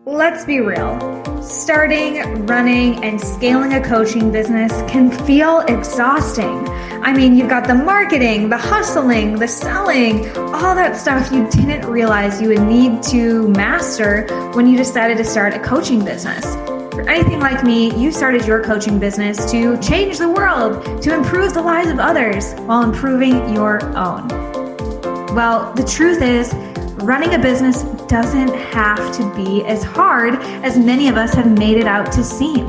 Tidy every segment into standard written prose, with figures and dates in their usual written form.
Let's be real. Starting, running, and scaling a coaching business can feel exhausting. I mean, you've got the marketing, the hustling, the selling, all that stuff you didn't realize you would need to master when you decided to start a coaching business. If you're anything like me, you started your coaching business to change the world, to improve the lives of others while improving your own. Well, the truth is, running a business doesn't have to be as hard as many of us have made it out to seem.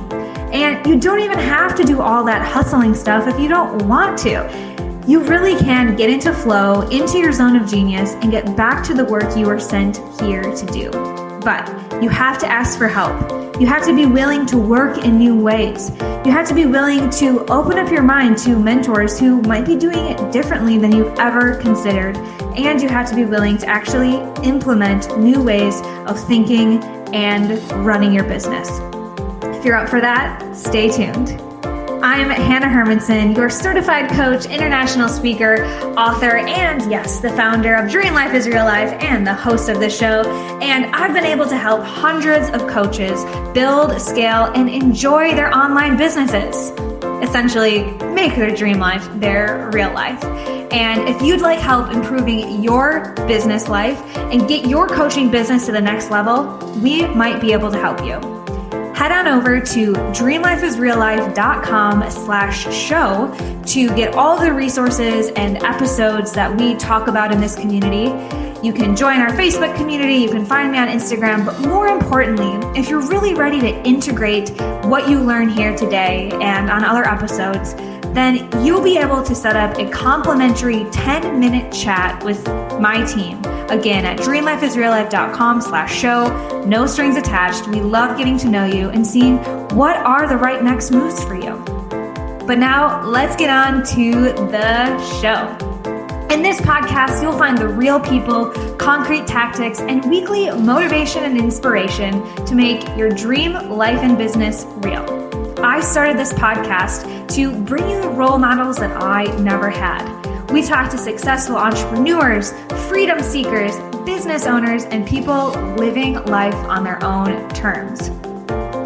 And you don't even have to do all that hustling stuff if you don't want to. You really can get into flow, into your zone of genius, and get back to the work you were sent here to do. But you have to ask for help. You have to be willing to work in new ways. You have to be willing to open up your mind to mentors who might be doing it differently than you've ever considered. And you have to be willing to actually implement new ways of thinking and running your business. If you're up for that, stay tuned. I'm Hannah Hermanson, your certified coach, international speaker, author, and yes, the founder of Dream Life is Real Life and the host of this show. And I've been able to help hundreds of coaches build, scale, and enjoy their online businesses. Essentially, make their dream life their real life. And if you'd like help improving your business life and get your coaching business to the next level, we might be able to help you. Head on over to dreamlifeisreallife.com/show to get all the resources and episodes that we talk about in this community. You can join our Facebook community, you can find me on Instagram, but more importantly, if you're really ready to integrate what you learn here today and on other episodes, then you'll be able to set up a complimentary 10-minute chat with my team. Again, at dreamlifeisreallife.com/show, no strings attached. We love getting to know you and seeing what are the right next moves for you. But now let's get on to the show. In this podcast, you'll find the real people, concrete tactics, and weekly motivation and inspiration to make your dream life and business real. I started this podcast to bring you the role models that I never had. We talk to successful entrepreneurs, freedom seekers, business owners, and people living life on their own terms.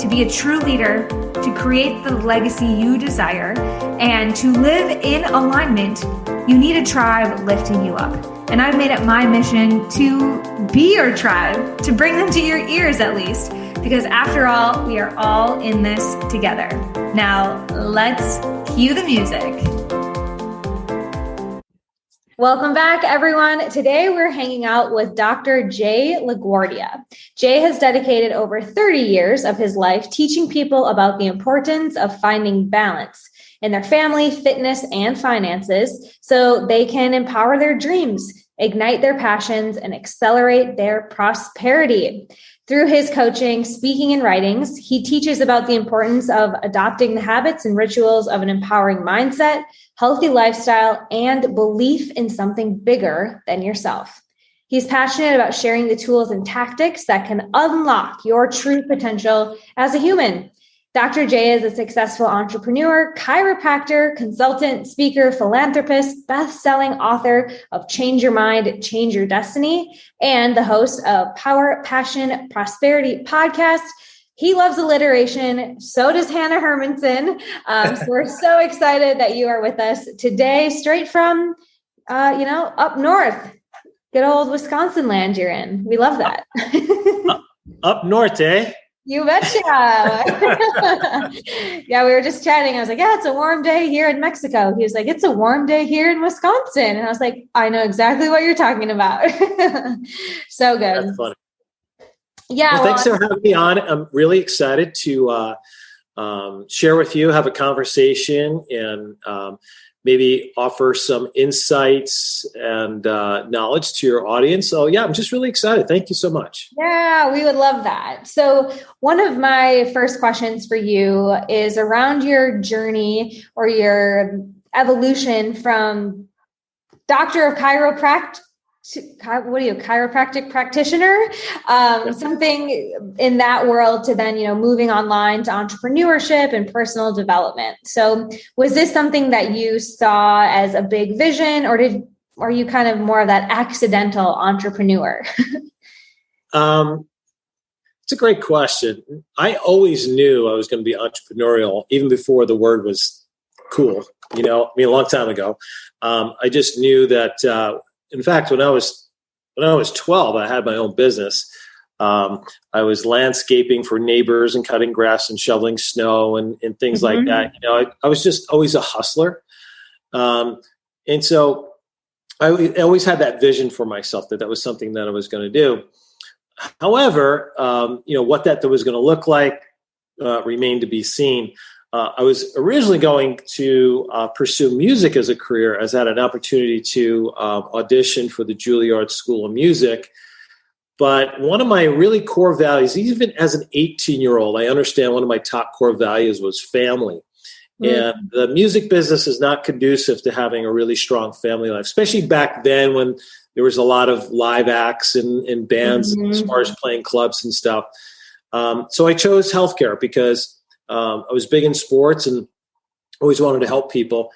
To be a true leader, to create the legacy you desire, and to live in alignment, you need a tribe lifting you up. And I've made it my mission to be your tribe, to bring them to your ears at least, because after all, we are all in this together. Now, let's cue the music. Welcome back, everyone. Today, we're hanging out with Dr. Jay LaGuardia. Jay has dedicated over 30 years of his life teaching people about the importance of finding balance in their family, fitness, and finances so they can empower their dreams, ignite their passions, and accelerate their prosperity. Through his coaching, speaking, and writings, he teaches about the importance of adopting the habits and rituals of an empowering mindset, healthy lifestyle, and belief in something bigger than yourself. He's passionate about sharing the tools and tactics that can unlock your true potential as a human. Dr. Jay is a successful entrepreneur, chiropractor, consultant, speaker, philanthropist, best-selling author of Change Your Mind, Change Your Destiny, and the host of PowerPassionProsperity Podcast. He loves alliteration. So does Hannah Hermanson. So we're so excited that you are with us today, straight from, up north. Good old Wisconsin land you're in. We love that. Up north, eh? You betcha. Yeah, we were just chatting. I was like, yeah, it's a warm day here in Mexico. He was like, it's a warm day here in Wisconsin. And I was like, I know exactly what you're talking about. So good. That's funny. Yeah. Well, thanks for having me on. I'm really excited to share with you, have a conversation, and maybe offer some insights and knowledge to your audience. So yeah, I'm just really excited. Thank you so much. Yeah, we would love that. So one of my first questions for you is around your journey or your evolution from doctor of chiropractic, chiropractic practitioner, something in that world to then, moving online to entrepreneurship and personal development. So was this something that you saw as a big vision, or are you kind of more of that accidental entrepreneur? It's a great question. I always knew I was going to be entrepreneurial, even before the word was cool. A long time ago. I just knew that. In fact, when I was 12, I had my own business. I was landscaping for neighbors and cutting grass and shoveling snow and things like that. I was just always a hustler, and so I always had that vision for myself that was something that I was going to do. However, what that was going to look like remained to be seen. I was originally going to pursue music as a career, as I had an opportunity to audition for the Juilliard School of Music. But one of my really core values, even as an 18-year-old, I understand one of my top core values was family. And the music business is not conducive to having a really strong family life, especially back then when there was a lot of live acts and bands as far as playing clubs and stuff. So I chose healthcare because I was big in sports and always wanted to help people.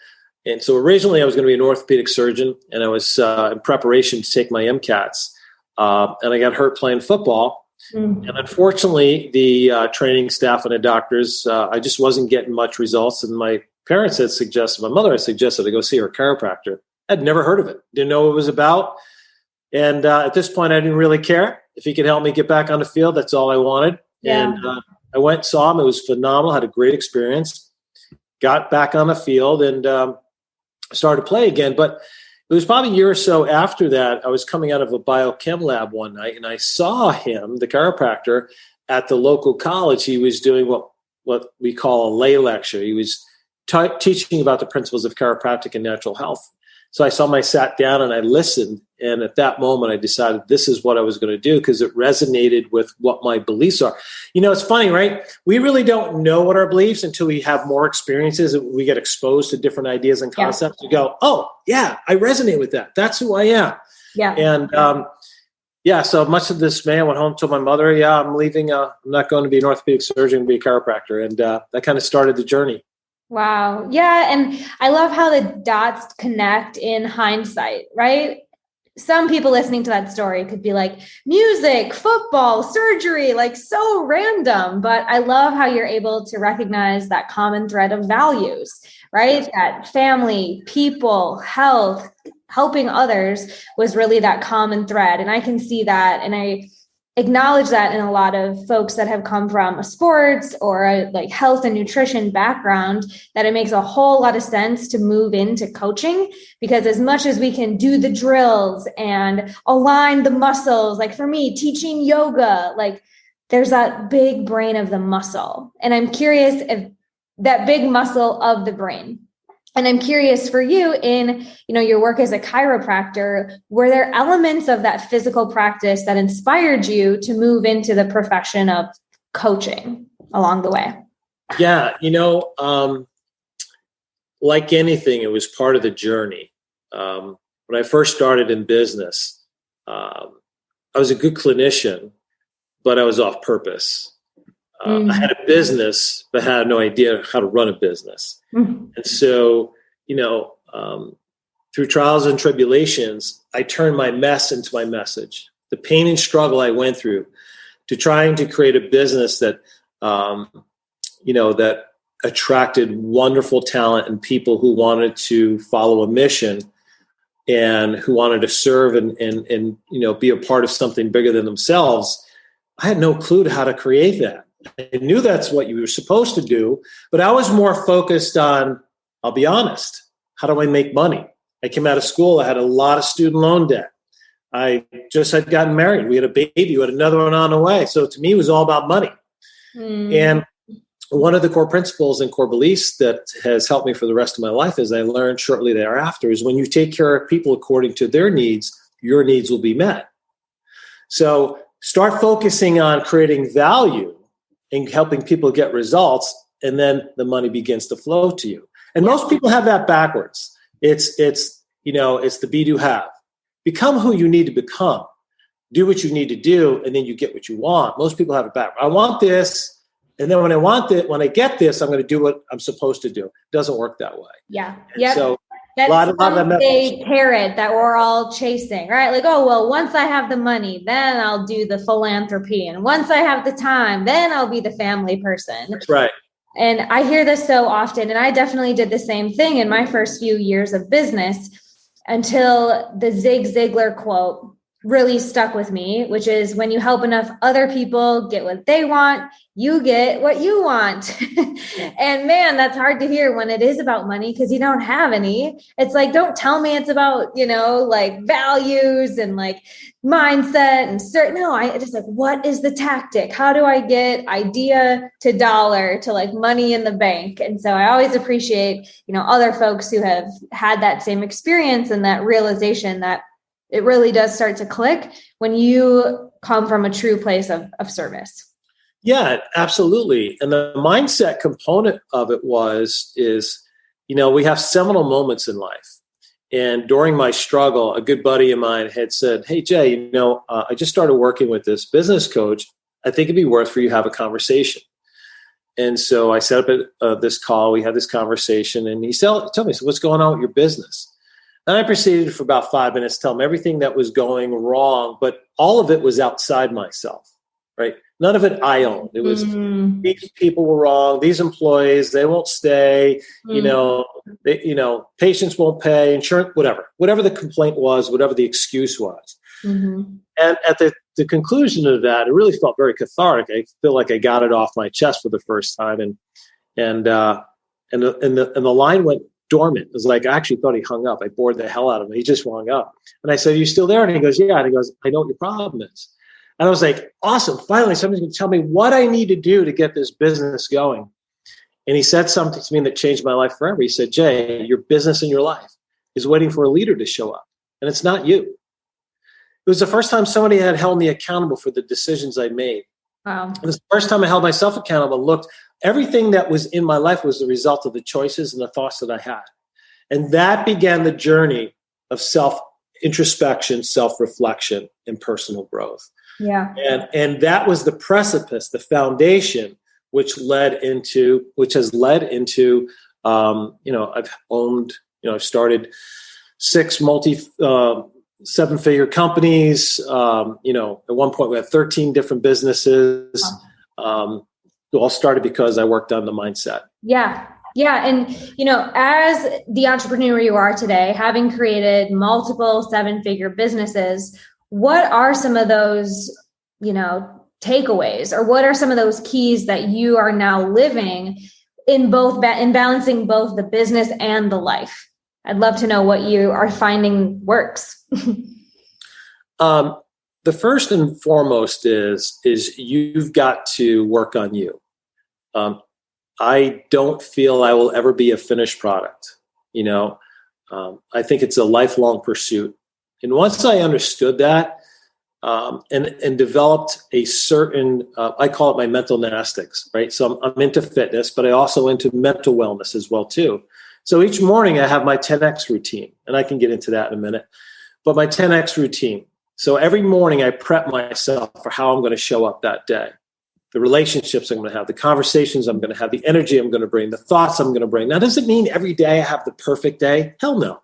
And so originally I was going to be an orthopedic surgeon, and I was in preparation to take my MCATs. And I got hurt playing football. And unfortunately, the training staff and the doctors, I just wasn't getting much results. And my parents had suggested, my mother had suggested I go see her chiropractor. I'd never heard of it. Didn't know what it was about. And at this point, I didn't really care. If he could help me get back on the field, that's all I wanted. Yeah. And I went and saw him. It was phenomenal. Had a great experience. Got back on the field and started to play again. But it was probably a year or so after that, I was coming out of a biochem lab one night, and I saw him, the chiropractor, at the local college. He was doing what we call a lay lecture. He was teaching about the principles of chiropractic and natural health. So I sat down and I listened. And at that moment, I decided this is what I was going to do because it resonated with what my beliefs are. It's funny, right? We really don't know what our beliefs until we have more experiences and we get exposed to different ideas and concepts. Yeah. We go, oh, yeah, I resonate with that. That's who I am. Yeah. And so much of this man went home, told my mother, I'm leaving. I'm not going to be an orthopedic surgeon, be a chiropractor. And that kind of started the journey. Wow. Yeah. And I love how the dots connect in hindsight, right? Some people listening to that story could be like, music, football, surgery, like so random. But I love how you're able to recognize that common thread of values, right? That family, people, health, helping others was really that common thread. And I can see that. And I acknowledge that in a lot of folks that have come from a sports or a like health and nutrition background, that it makes a whole lot of sense to move into coaching, because as much as we can do the drills and align the muscles, like for me, teaching yoga, like there's that big brain of the muscle. And I'm curious if that big muscle of the brain. And I'm curious for you in, your work as a chiropractor, were there elements of that physical practice that inspired you to move into the profession of coaching along the way? Yeah. Like anything, it was part of the journey. When I first started in business, I was a good clinician, but I was off purpose. I had a business, but had no idea how to run a business. And so, through trials and tribulations, I turned my mess into my message. The pain and struggle I went through to trying to create a business that, that attracted wonderful talent and people who wanted to follow a mission and who wanted to serve and be a part of something bigger than themselves. I had no clue to how to create that. I knew that's what you were supposed to do, but I was more focused on, I'll be honest, how do I make money? I came out of school. I had a lot of student loan debt. I just had gotten married. We had a baby. We had another one on the way. So to me, it was all about money. And one of the core principles and core beliefs that has helped me for the rest of my life, as I learned shortly thereafter, is when you take care of people according to their needs, your needs will be met. So start focusing on creating value and helping people get results, and then the money begins to flow to you. And most people have that backwards. It's the be, do, have. Become who you need to become. Do what you need to do, and then you get what you want. Most people have it backwards. I want this, and then when I get this, I'm going to do what I'm supposed to do. It doesn't work that way. Yeah. So That's the carrot that we're all chasing, right? Like, oh, well, once I have the money, then I'll do the philanthropy. And once I have the time, then I'll be the family person. That's right. And I hear this so often. And I definitely did the same thing in my first few years of business until the Zig Ziglar quote really stuck with me, which is when you help enough other people get what they want, you get what you want. And man, that's hard to hear when it is about money because you don't have any. It's like, don't tell me it's about, like values and like mindset and certain. No, I just like, what is the tactic? How do I get idea to dollar to like money in the bank? And so I always appreciate, other folks who have had that same experience and that realization that it really does start to click when you come from a true place of service. Yeah, absolutely. And the mindset component of it is, we have seminal moments in life. And during my struggle, a good buddy of mine had said, hey, Jay, I just started working with this business coach. I think it'd be worth for you to have a conversation. And so I set up this call. We had this conversation and he told me, so what's going on with your business? And I proceeded for about 5 minutes to tell him everything that was going wrong, but all of it was outside myself, right? None of it I owned. It was these people were wrong. These employees, they won't stay, patients won't pay, insurance, whatever the complaint was, whatever the excuse was. Mm-hmm. And at the conclusion of that, it really felt very cathartic. I feel like I got it off my chest for the first time. And the line went dormant. It was like, I actually thought he hung up. I bored the hell out of him. He just hung up. And I said, are you still there? And he goes, yeah. And he goes, I know what your problem is. And I was like, awesome. Finally, somebody's going to tell me what I need to do to get this business going. And he said something to me that changed my life forever. He said, Jay, your business and your life is waiting for a leader to show up. And it's not you. It was the first time somebody had held me accountable for the decisions I made. Wow. It was the first time I held myself accountable and looked. Everything that was in my life was the result of the choices and the thoughts that I had. And that began the journey of self-introspection, self-reflection, and personal growth. Yeah. And that was the precipice, the foundation, which has led into, I've started 6 7-figure companies. At one point we had 13 different businesses. It all started because I worked on the mindset. Yeah. Yeah. And, as the entrepreneur you are today, having created multiple 7-figure businesses, what are some of those, takeaways, or what are some of those keys that you are now living in in balancing both the business and the life? I'd love to know what you are finding works. The first and foremost is you've got to work on you. I don't feel I will ever be a finished product. I think it's a lifelong pursuit. And once I understood that and developed a certain, I call it my mental gymnastics, right? So I'm into fitness, but I also into mental wellness as well too. So each morning I have my 10X routine, and I can get into that in a minute, but my 10X routine. So every morning I prep myself for how I'm going to show up that day, the relationships I'm going to have, the conversations I'm going to have, the energy I'm going to bring, the thoughts I'm going to bring. Now, does it mean every day I have the perfect day? Hell no.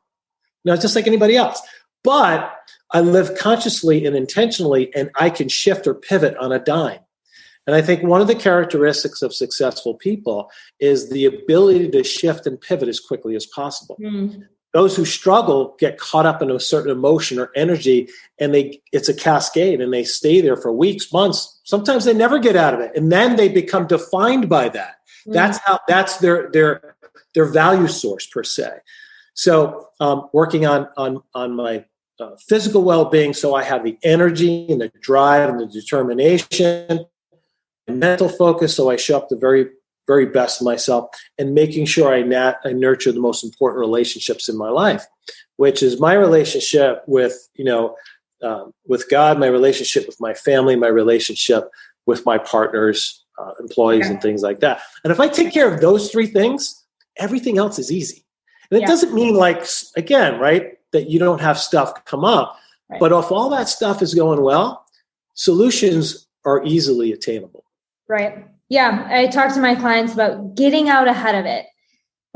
No, it's just like anybody else. But I live consciously and intentionally, and I can shift or pivot on a dime. And I think one of the characteristics of successful people is the ability to shift and pivot as quickly as possible. Those who struggle get caught up in a certain emotion or energy, and it's a cascade, and they stay there for weeks, months. Sometimes they never get out of it, and then they become defined by that. That's their value source per se. So working on my physical well-being, so I have the energy and the drive and the determination, and mental focus, so I show up the very, very best of myself, and making sure I nurture the most important relationships in my life, which is my relationship with God, my relationship with my family, my relationship with my partners, employees, and things like that. And if I take care of those 3 things, everything else is easy. And it doesn't mean that you don't have stuff come up, but if all that stuff is going well, solutions are easily attainable. Right. Yeah. I talk to my clients about getting out ahead of it.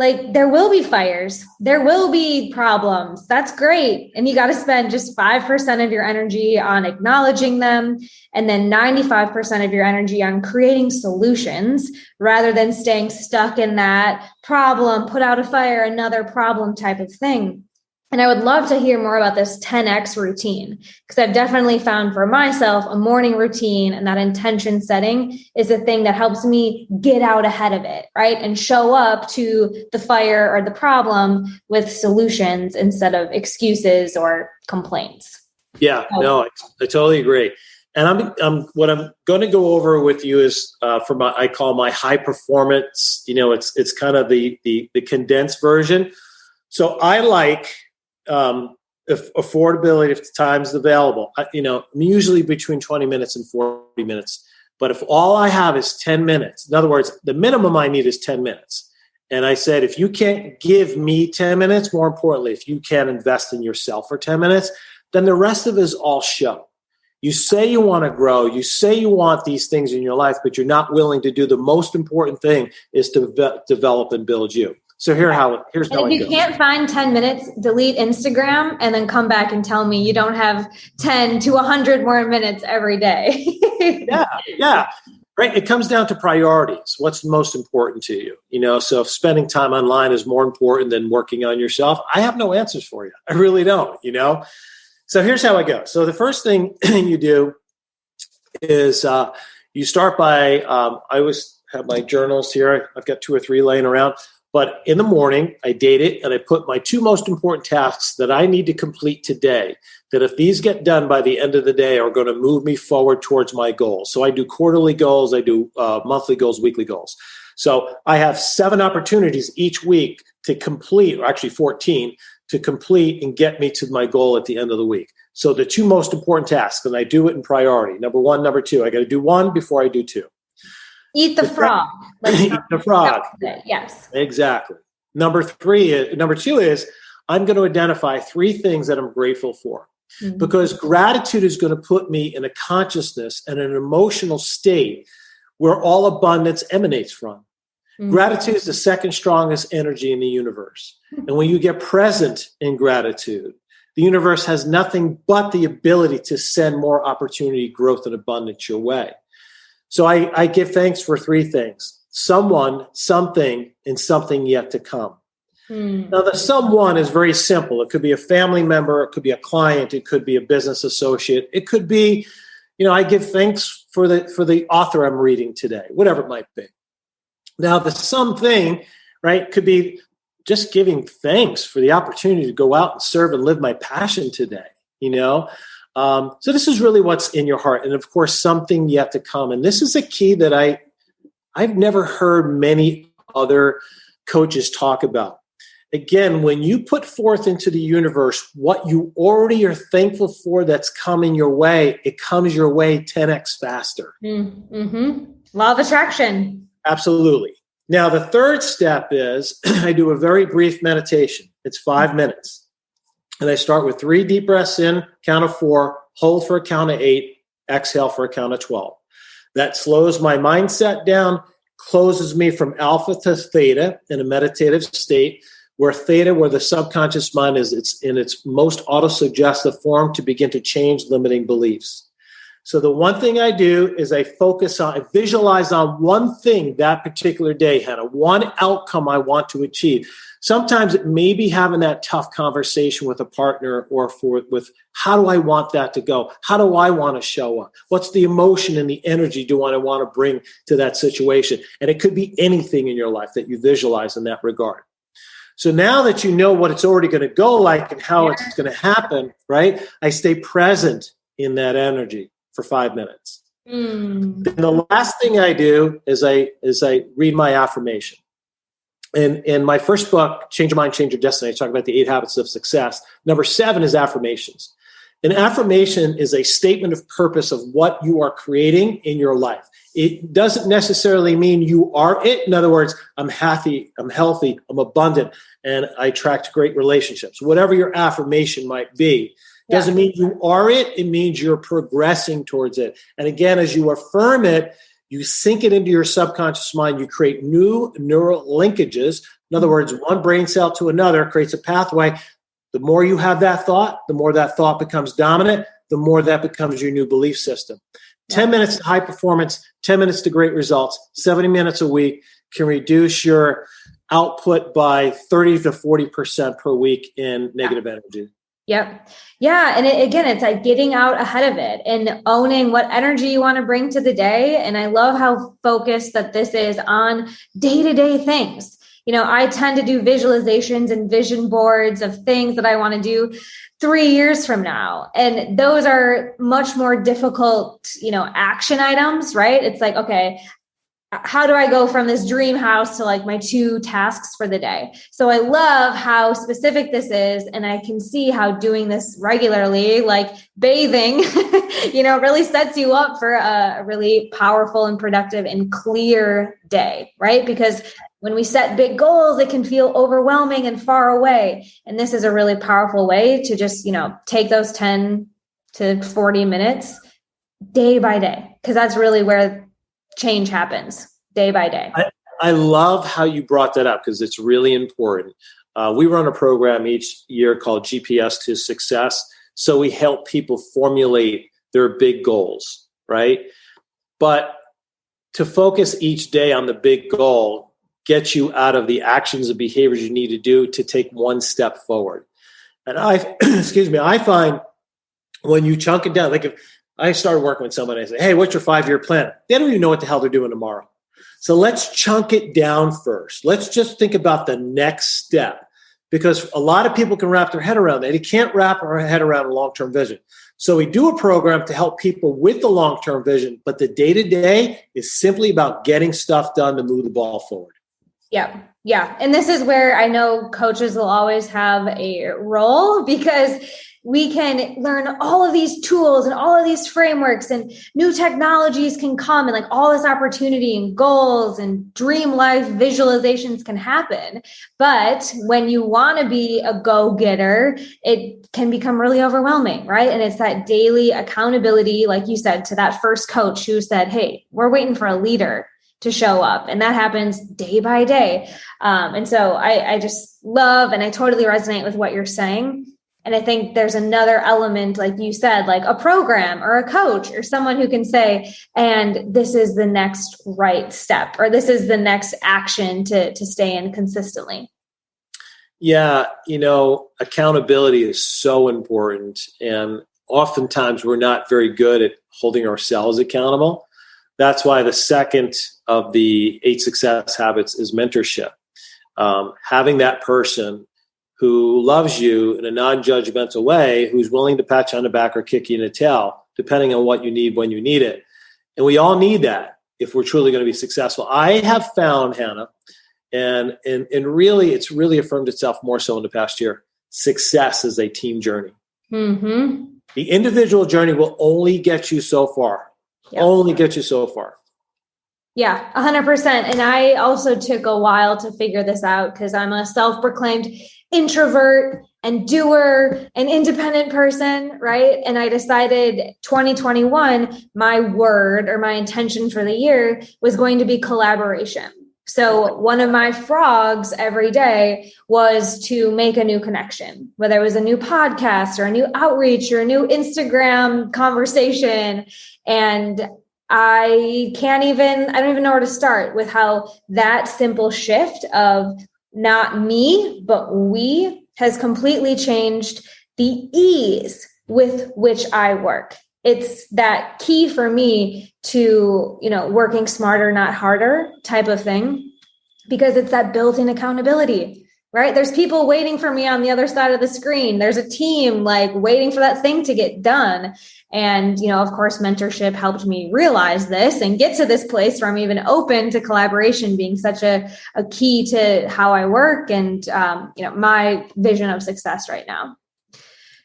like there will be fires, there will be problems. That's great. And you got to spend just 5% of your energy on acknowledging them, and then 95% of your energy on creating solutions rather than staying stuck in that problem, put out a fire, another problem type of thing. And I would love to hear more about this 10X routine, because I've definitely found for myself a morning routine and that intention setting is the thing that helps me get out ahead of it, right? And show up to the fire or the problem with solutions instead of excuses or complaints. Yeah, no, I totally agree. And I'm what I'm going to go over with you is I call my high performance. It's kind of the condensed version. So I like if affordability, if time's available, I'm usually between 20 minutes and 40 minutes. But if all I have is 10 minutes, in other words, the minimum I need is 10 minutes. And I said, if you can't give me 10 minutes, more importantly, if you can't invest in yourself for 10 minutes, then the rest of it is all show. You say you want to grow, you say you want these things in your life, but you're not willing to do the most important thing is to develop and build you. So here's how it goes. If you can't find 10 minutes, delete Instagram and then come back and tell me you don't have 10 to 100 more minutes every day. Yeah. Right. It comes down to priorities. What's most important to you? So if spending time online is more important than working on yourself, I have no answers for you. I really don't, So here's how it goes. So the first thing you do is you start by, I always have my journals here. I've got 2 or 3 laying around. But in the morning, I date it and I put my 2 most important tasks that I need to complete today, that if these get done by the end of the day are going to move me forward towards my goals. So I do quarterly goals, I do monthly goals, weekly goals. So I have 7 opportunities each week to complete, or actually 14, to complete and get me to my goal at the end of the week. So the 2 most important tasks, and I do it in priority. Number 1, number 2. I got to do 1 before I do 2. Eat the frog. Eat the frog. Yes. Exactly. Number 2 is I'm going to identify 3 things that I'm grateful for. Mm-hmm. Because gratitude is going to put me in a consciousness and an emotional state where all abundance emanates from. Mm-hmm. Gratitude is the second strongest energy in the universe. Mm-hmm. And when you get present in gratitude, the universe has nothing but the ability to send more opportunity, growth, and abundance your way. So I give thanks for 3 things: someone, something, and something yet to come. Now, the someone is very simple. It could be a family member. It could be a client. It could be a business associate. It could be, I give thanks for the author I'm reading today, whatever it might be. Now, the something, right, could be just giving thanks for the opportunity to go out and serve and live my passion today, So this is really what's in your heart. And of course, something yet to come. And this is a key that I've never heard many other coaches talk about. Again, when you put forth into the universe what you already are thankful for that's coming your way, it comes your way 10x faster. Mm-hmm. Law of attraction. Absolutely. Now, the third step is I do a very brief meditation. It's 5 minutes. And I start with 3 deep breaths in, count of 4, hold for a count of 8, exhale for a count of 12. That slows my mindset down, closes me from alpha to theta in a meditative state, where the subconscious mind is in its most autosuggestive form to begin to change limiting beliefs. So the one thing I do is I visualize on one thing that particular day, Hannah, one outcome I want to achieve. Sometimes it may be having that tough conversation with a partner or with how do I want that to go? How do I want to show up? What's the emotion and the energy do I want to bring to that situation? And it could be anything in your life that you visualize in that regard. So now that you know what it's already going to go like and how it's going to happen, right? I stay present in that energy for 5 minutes. And the last thing I do is I read my affirmation. And in my first book, Change Your Mind, Change Your Destiny, I talk about the 8 habits of success. Number 7 is affirmations. An affirmation is a statement of purpose of what you are creating in your life. It doesn't necessarily mean you are it. In other words, I'm happy, I'm healthy, I'm abundant, and I attract great relationships. Whatever your affirmation might be. Doesn't mean you are it. It means you're progressing towards it. And again, as you affirm it, you sink it into your subconscious mind. You create new neural linkages In other words, one brain cell to another creates a pathway. The more you have that thought, the more that thought becomes dominant, the more that becomes your new belief system. 10 minutes to high performance, 10 minutes to great results, 70 minutes a week can reduce your output by 30 to 40% per week in negative energy. Yep. Yeah. And again, it's like getting out ahead of it and owning what energy you want to bring to the day. And I love how focused that this is on day-to-day things. I tend to do visualizations and vision boards of things that I want to do 3 years from now. And those are much more difficult, action items, right? It's like, okay, how do I go from this dream house to like my 2 tasks for the day? So I love how specific this is. And I can see how doing this regularly, like bathing, really sets you up for a really powerful and productive and clear day, right? Because when we set big goals, it can feel overwhelming and far away. And this is a really powerful way to just, take those 10 to 40 minutes day by day, because that's really where change happens day by day. I love how you brought that up because it's really important. We run a program each year called GPS to Success. So we help people formulate their big goals, right? But to focus each day on the big goal gets you out of the actions and behaviors you need to do to take one step forward. And I find when you chunk it down, like if I started working with somebody, I say, hey, what's your 5-year plan? They don't even know what the hell they're doing tomorrow. So let's chunk it down first. Let's just think about the next step, because a lot of people can wrap their head around that. They can't wrap their head around a long-term vision. So we do a program to help people with the long-term vision, but the day-to-day is simply about getting stuff done to move the ball forward. Yeah. Yeah. And this is where I know coaches will always have a role, because we can learn all of these tools and all of these frameworks, and new technologies can come, and like all this opportunity and goals and dream life visualizations can happen. But when you want to be a go-getter, it can become really overwhelming, right? And it's that daily accountability, like you said, to that first coach who said, hey, we're waiting for a leader to show up. And that happens day by day. And so I just love, and I totally resonate with what you're saying. And I think there's another element, like you said, like a program or a coach or someone who can say, and this is the next right step, or this is the next action to stay in consistently. Yeah. Accountability is so important. And oftentimes we're not very good at holding ourselves accountable. That's why the second of the 8 success habits is mentorship. Having that person who loves you in a non-judgmental way, who's willing to pat you on the back or kick you in the tail, depending on what you need when you need it. And we all need that if we're truly going to be successful. I have found, Hannah, and really, it's really affirmed itself more so in the past year, success is a team journey. Mm-hmm. The individual journey will only get you so far. Yep. Only get you so far. Yeah, 100%. And I also took a while to figure this out, because I'm a self-proclaimed introvert and doer and independent person, right? And I decided 2021, my word or my intention for the year was going to be collaboration. So one of my frogs every day was to make a new connection, whether it was a new podcast or a new outreach or a new Instagram conversation. And I don't even know where to start with how that simple shift of not me, but we has completely changed the ease with which I work. It's that key for me to, working smarter, not harder type of thing, because it's that built-in accountability, right? There's people waiting for me on the other side of the screen. There's a team like waiting for that thing to get done. And, of course, mentorship helped me realize this and get to this place where I'm even open to collaboration being such a key to how I work and, my vision of success right now.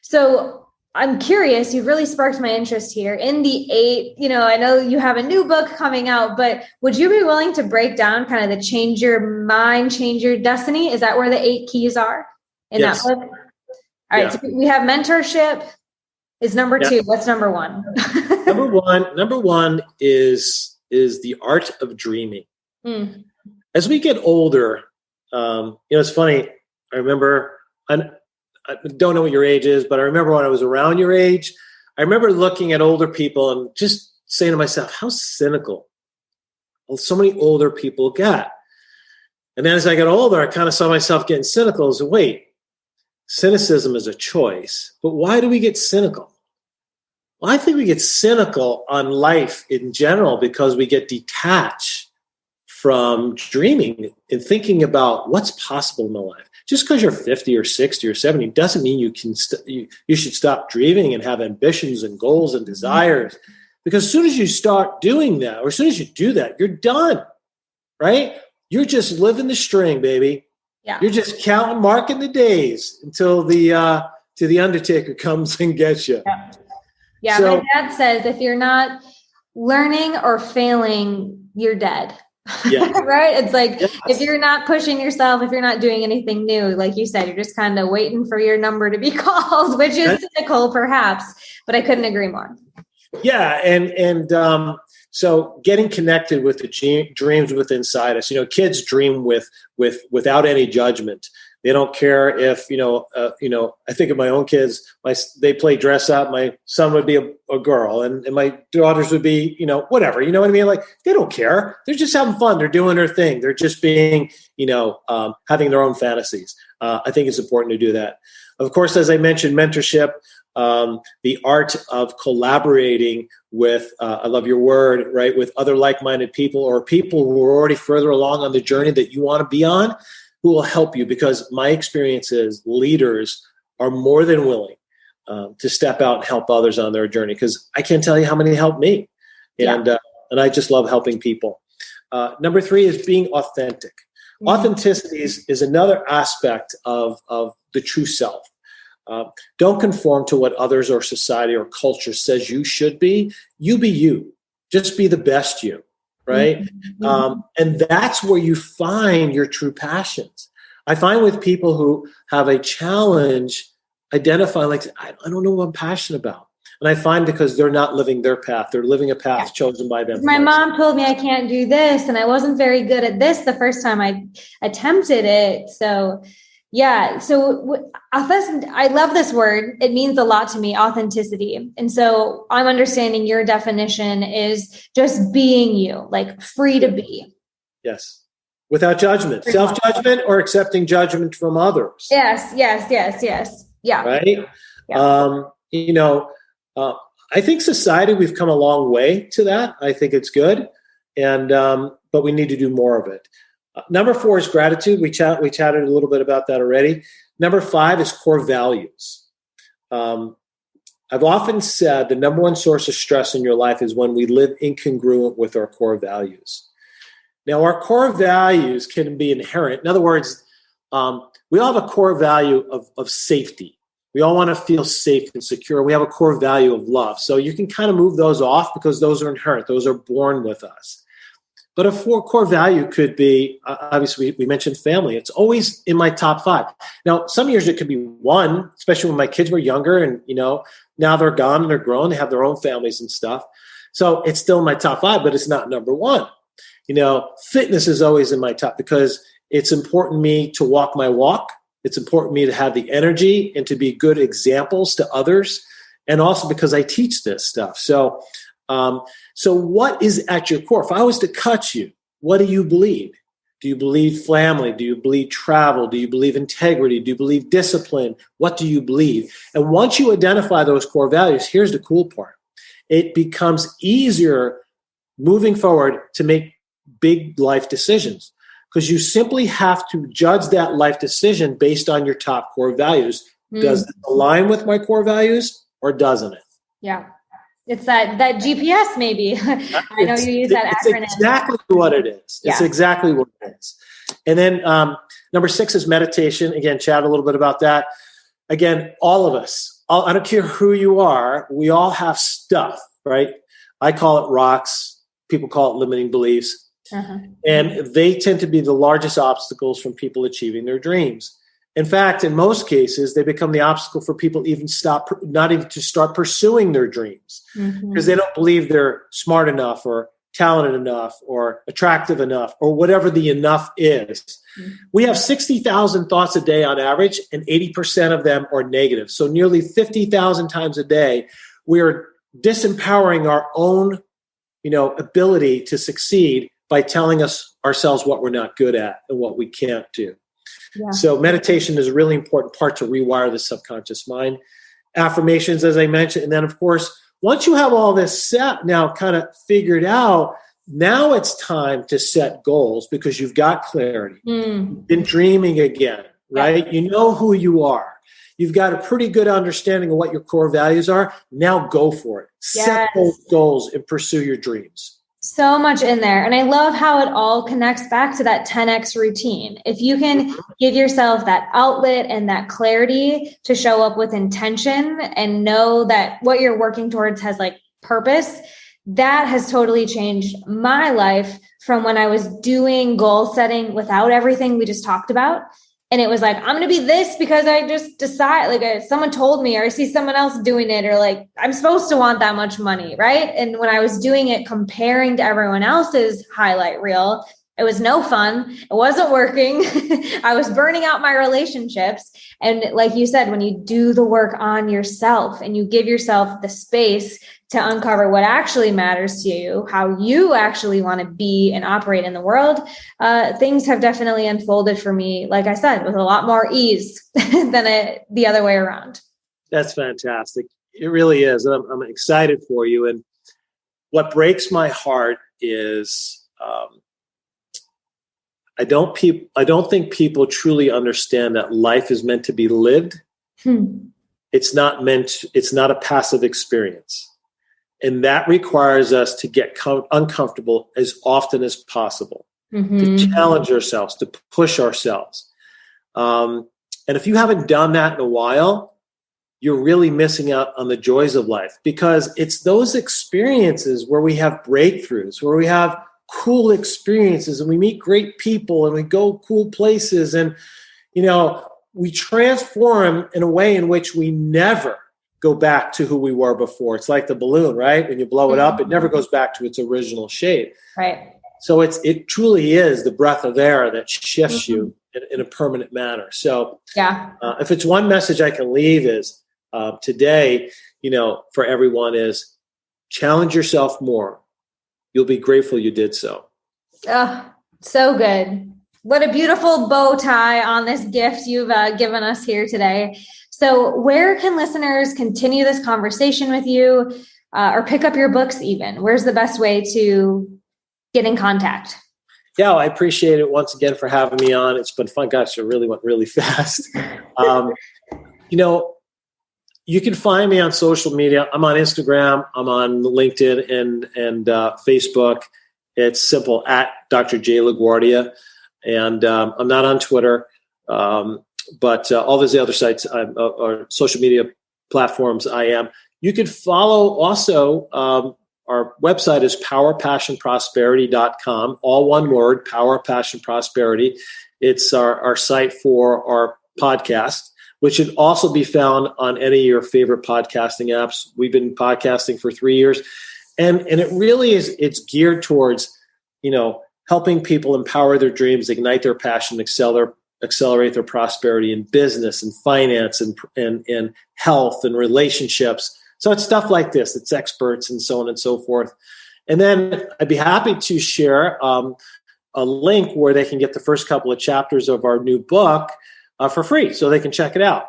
So I'm curious, you've really sparked my interest here in the 8, I know you have a new book coming out, but would you be willing to break down kind of the change your mind, change your destiny? Is that where the 8 keys are in that book? All right. So we have mentorship is number 2. What's number 1? Number one is the art of dreaming. As we get older, It's funny. I remember, I don't know what your age is, but I remember when I was around your age, I remember looking at older people and just saying to myself, how cynical so many older people get. And then as I got older, I kind of saw myself getting cynical. So wait, cynicism is a choice, but why do we get cynical? Well, I think we get cynical on life in general because we get detached from dreaming and thinking about what's possible in my life. Just because you're 50 or 60 or 70 doesn't mean you can you should stop dreaming and have ambitions and goals and desires. Because as soon as you start doing that, or as soon as you do that, you're done, right? You're just living the string, baby. Yeah. You're just counting, marking the days until the Undertaker comes and gets you. Yeah. Yeah, So, my dad says if you're not learning or failing, you're dead. Yeah. Right? It's like, Yes. if you're not pushing yourself, if you're not doing anything new, like you said, you're just kind of waiting for your number to be called, which is cynical perhaps, but I couldn't agree more. Yeah. And so getting connected with the dreams within inside us, kids dream without any judgment. They don't care if, I think of my own kids, they play dress up. My son would be a girl and my daughters would be, whatever, you know what I mean? Like, they don't care. They're just having fun. They're doing their thing. They're just being, having their own fantasies. I think it's important to do that. Of course, as I mentioned, mentorship, the art of collaborating with, I love your word, right, with other like-minded people or people who are already further along on the journey that you want to be on, who will help you, because my experience is leaders are more than willing to step out and help others on their journey, because I can't tell you how many helped me. And I just love helping people. Number 3 is being authentic. Mm-hmm. Authenticity is another aspect of the true self. Don't conform to what others or society or culture says you should be. You be you. Just be the best you. Right. Mm-hmm. And that's where you find your true passions. I find with people who have a challenge, identifying, like, I don't know what I'm passionate about. And I find because they're not living their path. They're living a path chosen by them. My mom told me I can't do this, and I wasn't very good at this the first time I attempted it. So yeah. So I love this word. It means a lot to me, authenticity. And so I'm understanding your definition is just being you, like free to be. Yes. Without judgment, self-judgment or accepting judgment from others. Yes. Yeah. Right. Yeah. I think society, we've come a long way to that. I think it's good. And, but we need to do more of it. Number 4 is gratitude. We chatted a little bit about that already. Number 5 is core values. I've often said the number 1 source of stress in your life is when we live incongruent with our core values. Now, our core values can be inherent. In other words, we all have a core value of safety. We all want to feel safe and secure. We have a core value of love. So you can kind of move those off because those are inherent. Those are born with us. But a core value could be, obviously, we mentioned family. It's always in my top 5. Now, some years it could be 1, especially when my kids were younger and, now they're gone and they're grown. They have their own families and stuff. So it's still in my top 5, but it's not number 1. Fitness is always in my top because it's important to me to walk my walk. It's important to me to have the energy and to be good examples to others. And also because I teach this stuff. So what is at your core? If I was to cut you, what do you believe? Do you believe family? Do you believe travel? Do you believe integrity? Do you believe discipline? What do you believe? And once you identify those core values, here's the cool part. It becomes easier moving forward to make big life decisions because you simply have to judge that life decision based on your top core values. Does it align with my core values or doesn't it? Yeah. It's that GPS maybe. I know you use that acronym. It's exactly what it is. It's exactly what it is. And then number 6 is meditation. Again, chat a little bit about that. Again, all of us, I don't care who you are, we all have stuff, right? I call it rocks. People call it limiting beliefs. Uh-huh. And they tend to be the largest obstacles from people achieving their dreams. In fact, in most cases, they become the obstacle for people not even to start pursuing their dreams because they don't believe they're smart enough or talented enough or attractive enough or whatever the enough is. We have 60,000 thoughts a day on average, and 80% of them are negative. So nearly 50,000 times a day, we're disempowering our own, ability to succeed by telling ourselves what we're not good at and what we can't do. Yeah. So meditation is a really important part to rewire the subconscious mind. Affirmations, as I mentioned. And then, of course, once you have all this set now kind of figured out, now it's time to set goals because you've got clarity. You've been dreaming again, right? Yeah. You know who you are. You've got a pretty good understanding of what your core values are. Now go for it. Yes. Set those goals and pursue your dreams. So much in there. And I love how it all connects back to that 10X routine. If you can give yourself that outlet and that clarity to show up with intention and know that what you're working towards has like purpose, that has totally changed my life from when I was doing goal setting without everything we just talked about. And it was like, I'm going to be this because I just decide, like someone told me, or I see someone else doing it, or like, I'm supposed to want that much money. Right. And when I was doing it, comparing to everyone else's highlight reel, it was no fun. It wasn't working. I was burning out my relationships. And like you said, when you do the work on yourself and you give yourself the space to uncover what actually matters to you, how you actually want to be and operate in the world, things have definitely unfolded for me, like I said, with a lot more ease than the other way around. That's fantastic. It really is. And I'm excited for you. And what breaks my heart is I don't think people truly understand that life is meant to be lived. It's not a passive experience. And that requires us to get uncomfortable as often as possible, to challenge ourselves, to push ourselves. And if you haven't done that in a while, you're really missing out on the joys of life, because it's those experiences where we have breakthroughs, where we have cool experiences and we meet great people and we go cool places and, we transform in a way in which we never go back to who we were before. It's like the balloon, right? When you blow it up, it never goes back to its original shape. Right. So it truly is the breath of air that shifts you in a permanent manner. So if it's one message I can leave is today, for everyone is challenge yourself more. You'll be grateful you did so. Oh, so good. What a beautiful bow tie on this gift you've given us here today. So where can listeners continue this conversation with you or pick up your books even? Where's the best way to get in contact? Yeah, I appreciate it once again for having me on. It's been fun. Gosh, it really went really fast. You can find me on social media. I'm on Instagram. I'm on LinkedIn and Facebook. It's simple, at Dr. J. LaGuardia. And I'm not on Twitter. But all those other sites or social media platforms, I am. You could follow also, our website is PowerPassionProsperity.com, all one word, Power Passion Prosperity. It's our site for our podcast, which should also be found on any of your favorite podcasting apps. We've been podcasting for 3 years. And it really is, it's geared towards, helping people empower their dreams, ignite their passion, accelerate their prosperity in business and finance and health and relationships. So it's stuff like this. It's experts and so on and so forth. And then I'd be happy to share a link where they can get the first couple of chapters of our new book for free, so they can check it out.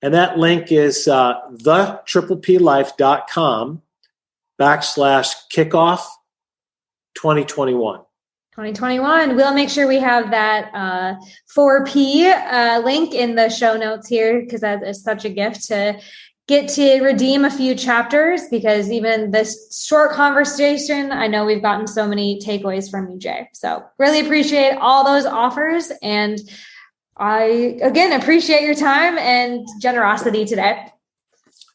And that link is thetripleplife.com/kickoff 2021. 2021. We'll make sure we have that 4P link in the show notes here, because that is such a gift to get to redeem a few chapters, because even this short conversation, I know we've gotten so many takeaways from you, Jay. So really appreciate all those offers. And I, again, appreciate your time and generosity today.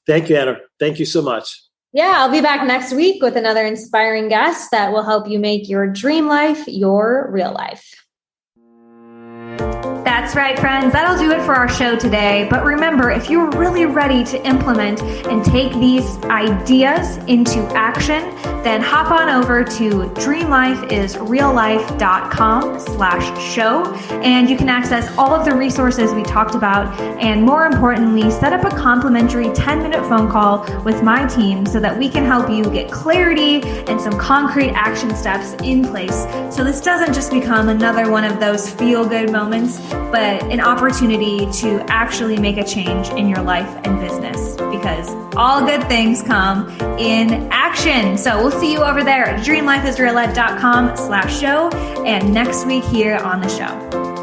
Thank you, Anna. Thank you so much. Yeah, I'll be back next week with another inspiring guest that will help you make your dream life your real life. That's That's right, friends. That'll do it for our show today. But remember, if you're really ready to implement and take these ideas into action, then hop on over to dreamlifeisreallife.com/show, and you can access all of the resources we talked about, and more importantly, set up a complimentary 10-minute phone call with my team so that we can help you get clarity and some concrete action steps in place, so this doesn't just become another one of those feel-good moments, but an opportunity to actually make a change in your life and business, because all good things come in action. So we'll see you over there at dreamlifeisreallife.com/show, and next week here on the show.